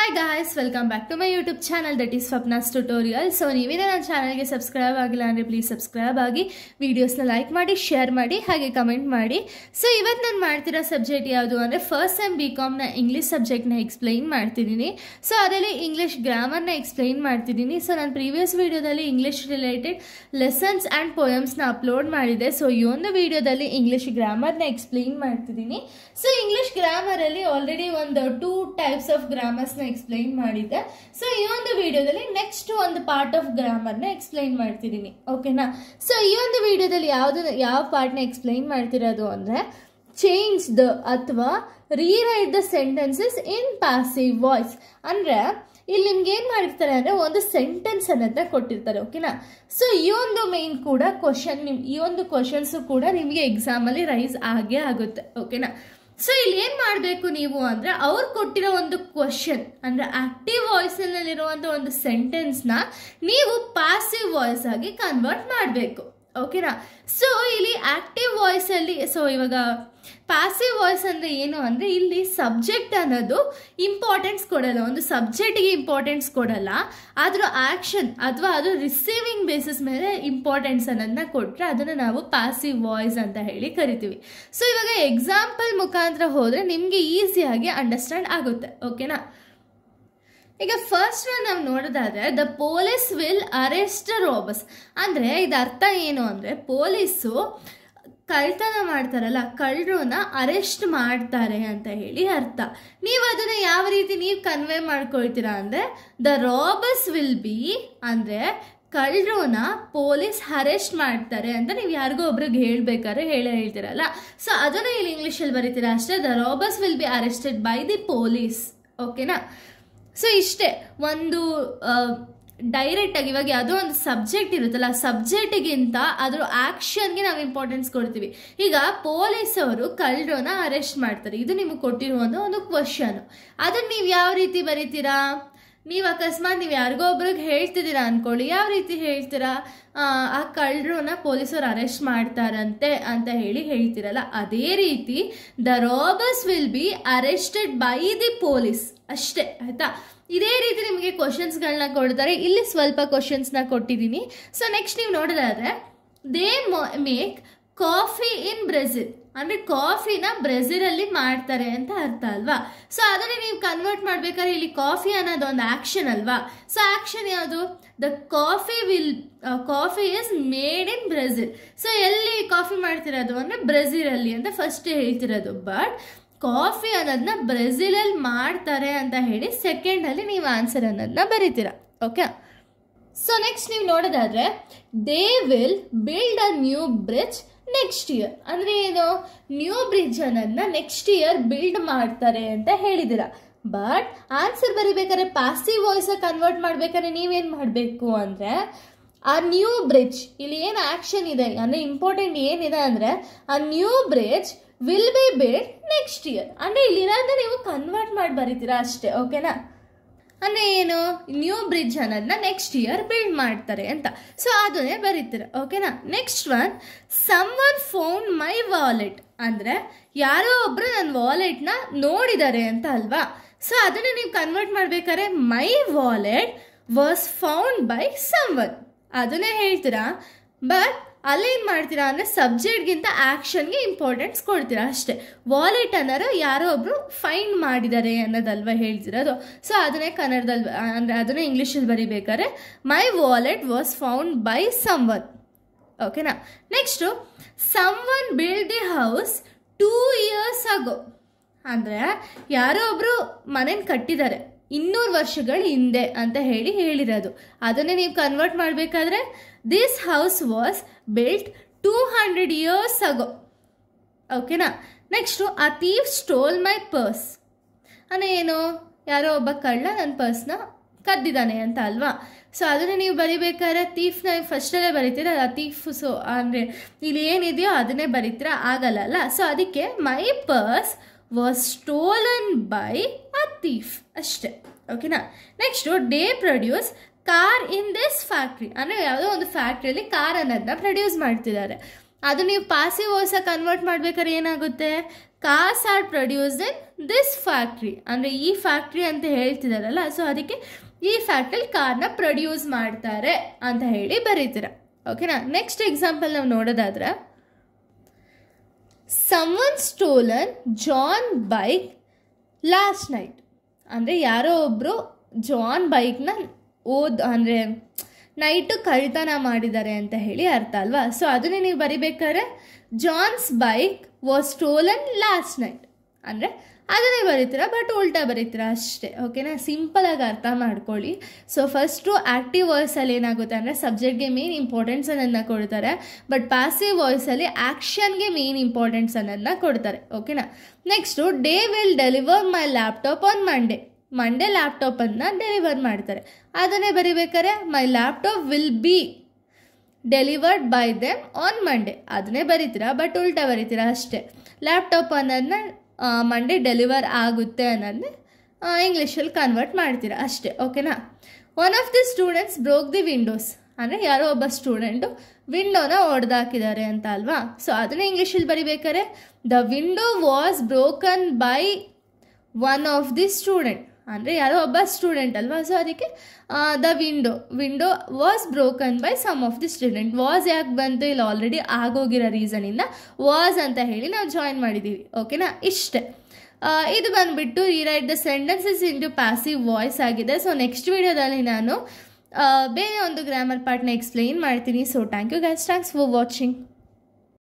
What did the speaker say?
Hi guys, welcome back to my YouTube channel that is Swapna's Tutorial. So ನೀವೇನ ನನ್ನ ಚಾನೆಲ್ಗೆ subscribe ಆಗಿಲ್ಲ ಅಂದರೆ ಪ್ಲೀಸ್ ಸಬ್ಸ್ಕ್ರೈಬ್ ಆಗಿ ವಿಡಿಯೋಸ್ನ ಲೈಕ್ ಮಾಡಿ ಶೇರ್ ಮಾಡಿ ಹಾಗೆ ಕಮೆಂಟ್ ಮಾಡಿ. ಸೊ ಇವತ್ತು ನಾನು ಮಾಡ್ತಿರೋ ಸಬ್ಜೆಕ್ಟ್ ಯಾವುದು ಅಂದರೆ ಫಸ್ಟ್ ಸೆಮ್ BComನ ಇಂಗ್ಲೀಷ್ ಸಬ್ಜೆಕ್ಟ್ನ ಎಕ್ಸ್ಪ್ಲೈನ್ ಮಾಡ್ತಿದ್ದೀನಿ. ಸೊ ಅದರಲ್ಲಿ ಇಂಗ್ಲೀಷ್ ಗ್ರಾಮರ್ನ ಎಕ್ಸ್ಪ್ಲೈನ್ ಮಾಡ್ತಿದ್ದೀನಿ. ಸೊ ನಾನು ಪ್ರೀವಿಯಸ್ ವಿಡಿಯೋದಲ್ಲಿ ಇಂಗ್ಲೀಷ್ ರಿಲೇಟೆಡ್ ಲೆಸನ್ಸ್ ಆ್ಯಂಡ್ ಪೋಯಮ್ಸ್ನ ಅಪ್ಲೋಡ್ ಮಾಡಿದೆ. ಸೊ ಈ ಒಂದು ವಿಡಿಯೋದಲ್ಲಿ ಇಂಗ್ಲೀಷ್ ಗ್ರಾಮರ್ನ ಎಕ್ಸ್ಪ್ಲೈನ್ ಮಾಡ್ತಿದ್ದೀನಿ. ಸೊ ಇಂಗ್ಲೀಷ್ ಗ್ರಾಮರಲ್ಲಿ ಆಲ್ರೆಡಿ ಒಂದು 2 ಟೈಪ್ಸ್ ಆಫ್ ಗ್ರಾಮರ್ಸ್ನ ಎಕ್ಸ್ಪ್ಲೈನ್ ಮಾಡಿದ್ದೆ. ಸೊ ಈ ಒಂದು ವಿಡಿಯೋದಲ್ಲಿ ನೆಕ್ಸ್ಟ್ ಒಂದು ಪಾರ್ಟ್ ಆಫ್ ಗ್ರಾಮರ್ನ ಎಕ್ಸ್ಪ್ಲೈನ್ ಮಾಡ್ತಿದ್ದೀನಿ. ಓಕೆನಾ? ಸೊ ಈ ಒಂದು ವಿಡಿಯೋದಲ್ಲಿ ಯಾವ ಪಾರ್ಟ್ನ ಎಕ್ಸ್ಪ್ಲೈನ್ ಮಾಡ್ತಿರೋದು ಅಂದರೆ ಚೇಂಜ್ ದ ಅಥವಾ rewrite the sentences in passive voice. ಅಂದರೆ ಇಲ್ಲಿ ನಿಮ್ಗೆ ಏನು ಮಾಡಿರ್ತಾರೆ ಅಂದರೆ ಒಂದು ಸೆಂಟೆನ್ಸ್ ಅನ್ನೋದನ್ನ ಕೊಟ್ಟಿರ್ತಾರೆ. ಓಕೆನಾ? ಸೊ ಈ ಒಂದು ಮೇನ್ ಕೂಡ ಈ ಒಂದು ಕ್ವಶನ್ಸು ಕೂಡ ನಿಮಗೆ ಎಕ್ಸಾಮಲ್ಲಿ ರೈಸ್ ಆಗೇ ಆಗುತ್ತೆ. ಓಕೆನಾ? ಸೊ ಇಲ್ಲಿ ಏನು ಮಾಡಬೇಕು ನೀವು ಅಂದರೆ ಅವ್ರು ಕೊಟ್ಟಿರೋ ಒಂದು ಕ್ವಶನ್ ಅಂದರೆ ಆಕ್ಟಿವ್ ವಾಯ್ಸಲ್ಲಿರುವಂಥ ಒಂದು ಸೆಂಟೆನ್ಸ್ನ ನೀವು ಪ್ಯಾಸಿವ್ ವಾಯ್ಸ್ ಆಗಿ ಕನ್ವರ್ಟ್ ಮಾಡಬೇಕು. ಓಕೆನಾ? ಸೊ ಇಲ್ಲಿ ಆಕ್ಟಿವ್ ವಾಯ್ಸಲ್ಲಿ ಇವಾಗ ಪ್ಯಾಸಿವ್ ವಾಯ್ಸ್ ಅಂದರೆ ಏನು ಅಂದರೆ ಇಲ್ಲಿ ಸಬ್ಜೆಕ್ಟ್ ಅನ್ನೋದು ಇಂಪಾರ್ಟೆನ್ಸ್ ಕೊಡಲ್ಲ, ಒಂದು ಸಬ್ಜೆಕ್ಟಿಗೆ ಇಂಪಾರ್ಟೆನ್ಸ್ ಕೊಡಲ್ಲ, ಅದರ ಆ್ಯಕ್ಷನ್ ಅಥವಾ ಅದು ರಿಸೀವಿಂಗ್ ಬೇಸಿಸ್ ಮೇಲೆ ಇಂಪಾರ್ಟೆನ್ಸ್ ಅನ್ನೋದನ್ನ ಕೊಟ್ಟರೆ ಅದನ್ನು ನಾವು ಪ್ಯಾಸಿವ್ ವಾಯ್ಸ್ ಅಂತ ಹೇಳಿ ಕರಿತೀವಿ. ಸೊ ಇವಾಗ ಎಕ್ಸಾಂಪಲ್ ಮುಖಾಂತರ ಹೋದರೆ ನಿಮಗೆ ಈಸಿಯಾಗಿ ಅಂಡರ್ಸ್ಟ್ಯಾಂಡ್ ಆಗುತ್ತೆ. ಓಕೆನಾ? ಈಗ ಫಸ್ಟ್ ನಾವು ನೋಡೋದಾದ್ರೆ the police will arrest robbers ಅಂದರೆ ಇದು ಅರ್ಥ ಏನು ಅಂದರೆ ಪೊಲೀಸು ಕಳ್ತನ ಮಾಡ್ತಾರಲ್ಲ, ಕಳ್ಳರನ್ನ ಅರೆಸ್ಟ್ ಮಾಡ್ತಾರೆ ಅಂತ ಹೇಳಿ ಅರ್ಥ. ನೀವು ಅದನ್ನು ಯಾವ ರೀತಿ ನೀವು ಕನ್ವೆ ಮಾಡ್ಕೊಳ್ತೀರಾ ಅಂದರೆ ದ ರಾಬರ್ಸ್ ವಿಲ್ ಬಿ ಅಂದರೆ ಕಳ್ಳರನ್ನ ಪೊಲೀಸ್ ಅರೆಸ್ಟ್ ಮಾಡ್ತಾರೆ ಅಂತ ನೀವು ಯಾರಿಗೋ ಒಬ್ರಿಗೆ ಹೇಳ್ಬೇಕಾದ್ರೆ ಹೇಳ್ತೀರಲ್ಲ. ಸೊ ಅದನ್ನು ಇಲ್ಲಿ ಇಂಗ್ಲೀಷಲ್ಲಿ ಬರೀತೀರಾ ಅಷ್ಟೇ, the robbers will be arrested by the police. ಓಕೆನಾ? ಸೊ ಇಷ್ಟೇ ಒಂದು ಡೈರೆಕ್ಟಾಗಿ ಇವಾಗ ಯಾವುದೋ ಒಂದು ಸಬ್ಜೆಕ್ಟ್ ಇರುತ್ತಲ್ಲ, ಸಬ್ಜೆಕ್ಟಿಗಿಂತ ಅದರ ಆ್ಯಕ್ಷನ್ಗೆ ನಾವು ಇಂಪಾರ್ಟೆನ್ಸ್ ಕೊಡ್ತೀವಿ. ಈಗ ಪೊಲೀಸವರು ಕಳ್ಳರನ್ನ ಅರೆಸ್ಟ್ ಮಾಡ್ತಾರೆ, ಇದು ನಿಮಗೆ ಕೊಟ್ಟಿರುವಂಥ ಒಂದು ಕ್ವಶನ್. ಅದನ್ನು ನೀವು ಯಾವ ರೀತಿ ಬರೀತೀರಾ? ನೀವು ಅಕಸ್ಮಾತ್ ನೀವು ಯಾರಿಗೋ ಒಬ್ರಿಗೆ ಹೇಳ್ತಿದ್ದೀರಾ ಅಂದ್ಕೊಳ್ಳಿ, ಯಾವ ರೀತಿ ಹೇಳ್ತೀರಾ? ಆ ಕಳ್ಳರನ್ನ ಪೊಲೀಸರು ಅರೆಸ್ಟ್ ಮಾಡ್ತಾರಂತೆ ಅಂತ ಹೇಳ್ತೀರಲ್ಲ, ಅದೇ ರೀತಿ the robbers will be arrested by the police ಅಷ್ಟೇ. ಆಯ್ತಾ? ಇದೇ ರೀತಿ ನಿಮಗೆ ಕ್ವಶನ್ಸ್ಗಳನ್ನ ಕೊಡ್ತಾರೆ. ಇಲ್ಲಿ ಸ್ವಲ್ಪ ಕ್ವಶನ್ಸ್ನ ಕೊಟ್ಟಿದ್ದೀನಿ. ಸೊ ನೆಕ್ಸ್ಟ್ ನೀವು ನೋಡೋದಾದ್ರೆ they make coffee in Brazil ಅಂದರೆ ಕಾಫಿನ ಬ್ರೆಜಿಲಲ್ಲಿ ಮಾಡ್ತಾರೆ ಅಂತ ಅರ್ಥ ಅಲ್ವಾ? ಸೊ ಅದನ್ನೇ ನೀವು ಕನ್ವರ್ಟ್ ಮಾಡ್ಬೇಕಾದ್ರೆ ಇಲ್ಲಿ ಕಾಫಿ ಅನ್ನೋದು ಒಂದು ಆ್ಯಕ್ಷನ್ ಅಲ್ವಾ? ಸೊ ಆ್ಯಕ್ಷನ್ ಯಾವುದು? The coffee is made in Brazil. So ಎಲ್ಲಿ ಕಾಫಿ ಮಾಡ್ತಿರೋದು ಅಂದರೆ ಬ್ರೆಜಿಲಲ್ಲಿ ಅಂತ ಫಸ್ಟ್ ಹೇಳ್ತಿರೋದು. ಬಟ್ ಕಾಫಿ ಅನ್ನೋದನ್ನ ಬ್ರೆಜಿಲಲ್ಲಿ ಮಾಡ್ತಾರೆ ಅಂತ ಹೇಳಿ ಸೆಕೆಂಡಲ್ಲಿ ನೀವು ಆನ್ಸರ್ ಅನ್ನೋದನ್ನ ಬರೀತೀರಾ. ಓಕೆ? ಸೊ ನೆಕ್ಸ್ಟ್ ನೀವು ನೋಡೋದಾದ್ರೆ they will build a new bridge next year ಅಂದರೆ ಏನು? ನ್ಯೂ ಬ್ರಿಡ್ಜ್ ಅನ್ನೋದನ್ನ ನೆಕ್ಸ್ಟ್ ಇಯರ್ ಬಿಲ್ಡ್ ಮಾಡ್ತಾರೆ ಅಂತ ಹೇಳಿದ್ದೀರಾ. ಬಟ್ ಆನ್ಸರ್ ಬರಿಬೇಕಾದ್ರೆ ಪ್ಯಾಸಿವ್ ವಾಯ್ಸ್ ಕನ್ವರ್ಟ್ ಮಾಡ್ಬೇಕಾದ್ರೆ ನೀವೇನು ಮಾಡಬೇಕು ಅಂದರೆ ಆ ನ್ಯೂ ಬ್ರಿಡ್ಜ್ ಇಲ್ಲಿ ಏನು ಆ್ಯಕ್ಷನ್ ಇದೆ ಅಂದರೆ ಇಂಪಾರ್ಟೆಂಟ್ ಏನಿದೆ ಅಂದರೆ ಆ new bridge will be build next year ಅಂದರೆ ಇಲ್ಲಿರೋದನ್ನ ನೀವು ಕನ್ವರ್ಟ್ ಮಾಡಿ ಬರೀತೀರಾ ಅಷ್ಟೇ. ಓಕೆನಾ? ಅಂದರೆ ಏನು? ನ್ಯೂ ಬ್ರಿಡ್ಜ್ ಅನ್ನೋದನ್ನ ನೆಕ್ಸ್ಟ್ ಇಯರ್ ಬಿಲ್ಡ್ ಮಾಡ್ತಾರೆ ಅಂತ. ಸೊ ಅದನ್ನೇ ಬರೀತೀರಾ. ಓಕೆನಾ? Next one some one found my wallet ಅಂದರೆ ಯಾರೋ ಒಬ್ಬರು ನನ್ನ ವಾಲೆಟ್ನ ನೋಡಿದ್ದಾರೆ ಅಂತ ಅಲ್ವಾ? ಸೊ ಅದನ್ನು ನೀವು ಕನ್ವರ್ಟ್ ಮಾಡಬೇಕಾದ್ರೆ my wallet was found by someone ಅದನ್ನೇ ಹೇಳ್ತೀರಾ. ಬಟ್ ಅಲ್ಲೇನು ಮಾಡ್ತೀರಾ ಅಂದರೆ ಸಬ್ಜೆಕ್ಟ್ಗಿಂತ ಆ್ಯಕ್ಷನ್ಗೆ ಇಂಪಾರ್ಟೆನ್ಸ್ ಕೊಡ್ತೀರಾ ಅಷ್ಟೇ. ವಾಲೆಟ್ ಅನ್ನೋರು ಯಾರೋ ಒಬ್ಬರು ಫೈಂಡ್ ಮಾಡಿದ್ದಾರೆ ಅನ್ನೋದಲ್ವ ಹೇಳ್ತಿರೋದು. ಸೊ ಅದನ್ನೇ ಕನ್ನಡದಲ್ಲಿ ಅಂದರೆ ಅದನ್ನೇ ಇಂಗ್ಲೀಷಲ್ಲಿ ಬರೀಬೇಕಾದ್ರೆ my wallet was found by someone. ಓಕೆನಾ? Next someone build the house 2 years ago ಅಂದರೆ ಯಾರೋ ಒಬ್ಬರು ಮನೇನ ಕಟ್ಟಿದ್ದಾರೆ 200 ವರ್ಷಗಳ ಹಿಂದೆ ಅಂತ ಹೇಳಿರೋದು. ಅದನ್ನೇ ನೀವು ಕನ್ವರ್ಟ್ ಮಾಡಬೇಕಾದ್ರೆ this house was built 200 years ago. ಓಕೆನಾ? ನೆಕ್ಸ್ಟು ಆ ಥೀಫ್ ಸ್ಟೋಲ್ ಮೈ ಪರ್ಸ್ ಅಂದರೆ ಏನು? ಯಾರೋ ಒಬ್ಬ ಕಳ್ಳ ನನ್ನ ಪರ್ಸ್ನ ಕದ್ದಿದ್ದಾನೆ ಅಂತ ಅಲ್ವಾ? ಸೊ ಅದನ್ನೇ ನೀವು ಬರಿಬೇಕಾದ್ರೆ ಥೀಫ್ನ ಫಸ್ಟಲ್ಲೇ ಬರೀತೀರ. ಆ ಥೀಫ್ ಸೊ ಅಂದರೆ ಇಲ್ಲಿ ಏನಿದೆಯೋ ಅದನ್ನೇ ಬರೀತೀರ, ಆಗಲ್ಲ. ಸೊ ಅದಕ್ಕೆ my purse was stolen by a thief ಅಷ್ಟೇ. ಓಕೆನಾ? Next they produce car in this factory ಅಂದರೆ ಯಾವುದೋ ಒಂದು ಫ್ಯಾಕ್ಟ್ರಿಯಲ್ಲಿ ಕಾರ್ ಅನ್ನೋದನ್ನ ಪ್ರೊಡ್ಯೂಸ್ ಮಾಡ್ತಿದ್ದಾರೆ. ಅದು ನೀವು ಪಾಸಿವ್ ವಾಯ್ಸ್ ಕನ್ವರ್ಟ್ ಮಾಡ್ಬೇಕಾದ್ರೆ ಏನಾಗುತ್ತೆ? Cars R produced in this factory, ಅಂದರೆ ಈ ಫ್ಯಾಕ್ಟ್ರಿ ಅಂತ ಹೇಳ್ತಿದಾರಲ್ಲ, ಸೊ ಅದಕ್ಕೆ ಈ ಫ್ಯಾಕ್ಟ್ರಿಲಿ ಕಾರ್ನ ಪ್ರೊಡ್ಯೂಸ್ ಮಾಡ್ತಾರೆ ಅಂತ ಹೇಳಿ ಬರೀತೀರ. ಓಕೆನಾ. ನೆಕ್ಸ್ಟ್ ಎಕ್ಸಾಂಪಲ್ ನಾವು ನೋಡೋದಾದ್ರೆ, someone stolen John bike last night, ಅಂದರೆ ಯಾರೋ ಒಬ್ಬರು ಜಾನ್ ಬೈಕ್ನ ಅಂದರೆ ನೈಟು ಕಳ್ತನ ಮಾಡಿದ್ದಾರೆ ಅಂತ ಹೇಳಿ ಅರ್ಥ ಅಲ್ವಾ. ಸೊ ಅದನ್ನೇ ನೀವು ಬರಿಬೇಕಾದ್ರೆ John's bike was stolen last night ಅಂದರೆ ಅದನ್ನೇ ಬರೀತೀರಾ, ಬಟ್ ಉಲ್ಟಾ ಬರೀತೀರಾ ಅಷ್ಟೇ. ಓಕೆನಾ. ಸಿಂಪಲಾಗಿ ಅರ್ಥ ಮಾಡ್ಕೊಳ್ಳಿ. ಸೊ ಫಸ್ಟು ಆ್ಯಕ್ಟಿವ್ ವಾಯ್ಸಲ್ಲಿ ಏನಾಗುತ್ತೆ ಅಂದರೆ ಸಬ್ಜೆಕ್ಟ್ಗೆ ಮೇನ್ ಇಂಪಾರ್ಟೆನ್ಸ್ ಅನ್ನೋದನ್ನ ಕೊಡ್ತಾರೆ, ಬಟ್ ಪ್ಯಾಸಿವ್ ವಾಯ್ಸಲ್ಲಿ ಆ್ಯಕ್ಷನ್ಗೆ ಮೇನ್ ಇಂಪಾರ್ಟೆನ್ಸ್ ಅನ್ನೋದನ್ನ ಕೊಡ್ತಾರೆ. ಓಕೆನಾ. Next they will deliver my laptop on Monday ಲ್ಯಾಪ್ಟಾಪನ್ನು ಡೆಲಿವರ್ ಮಾಡ್ತಾರೆ, ಅದನ್ನೇ ಬರಿಬೇಕಾರೆ my laptop will be delivered by them on Monday ಅದನ್ನೇ ಬರೀತೀರಾ, ಬಟ್ ಉಲ್ಟಾ ಬರೀತೀರಾ ಅಷ್ಟೇ. ಲ್ಯಾಪ್ಟಾಪ್ ಅನ್ನೋದನ್ನ ಮಂಡೇ ಡೆಲಿವರ್ ಆಗುತ್ತೆ ಅನ್ನೋದನ್ನೇ ಇಂಗ್ಲೀಷಲ್ಲಿ ಕನ್ವರ್ಟ್ ಮಾಡ್ತೀರಾ ಅಷ್ಟೇ. ಓಕೆನಾ. One of the students broke the Windows ಅಂದರೆ ಯಾರೋ ಒಬ್ಬ ಸ್ಟೂಡೆಂಟು ವಿಂಡೋನ ಒಡೆದಾಕಿದ್ದಾರೆ ಅಂತ ಅಲ್ವಾ. ಸೊ ಅದನ್ನೇ ಇಂಗ್ಲೀಷಲ್ಲಿ ಬರಿಬೇಕಾರೆ the window was broken by one of the student ಅಂದರೆ ಯಾರೋ ಒಬ್ಬ ಸ್ಟೂಡೆಂಟ್ ಅಲ್ವಾ. ಸೊ ಅದಕ್ಕೆ the window was broken by some of the student. Was ಯಾಕೆ ಬಂತು, ಇಲ್ಲಿ ಆಲ್ರೆಡಿ ಆಗೋಗಿರೋ ರೀಸನಿಂದ ವಾಸ್ ಅಂತ ಹೇಳಿ ನಾವು ಜಾಯಿನ್ ಮಾಡಿದ್ದೀವಿ. ಓಕೆನಾ. ಇಷ್ಟೇ. ಇದು ಬಂದುಬಿಟ್ಟು rewrite the sentences into passive voice ಆಗಿದೆ. ಸೊ ನೆಕ್ಸ್ಟ್ ವಿಡಿಯೋದಲ್ಲಿ ನಾನು ಬೇರೆ ಒಂದು ಗ್ರಾಮರ್ ಪಾರ್ಟ್ನ ಎಕ್ಸ್ಪ್ಲೈನ್ ಮಾಡ್ತೀನಿ. So thank you guys, thanks for watching.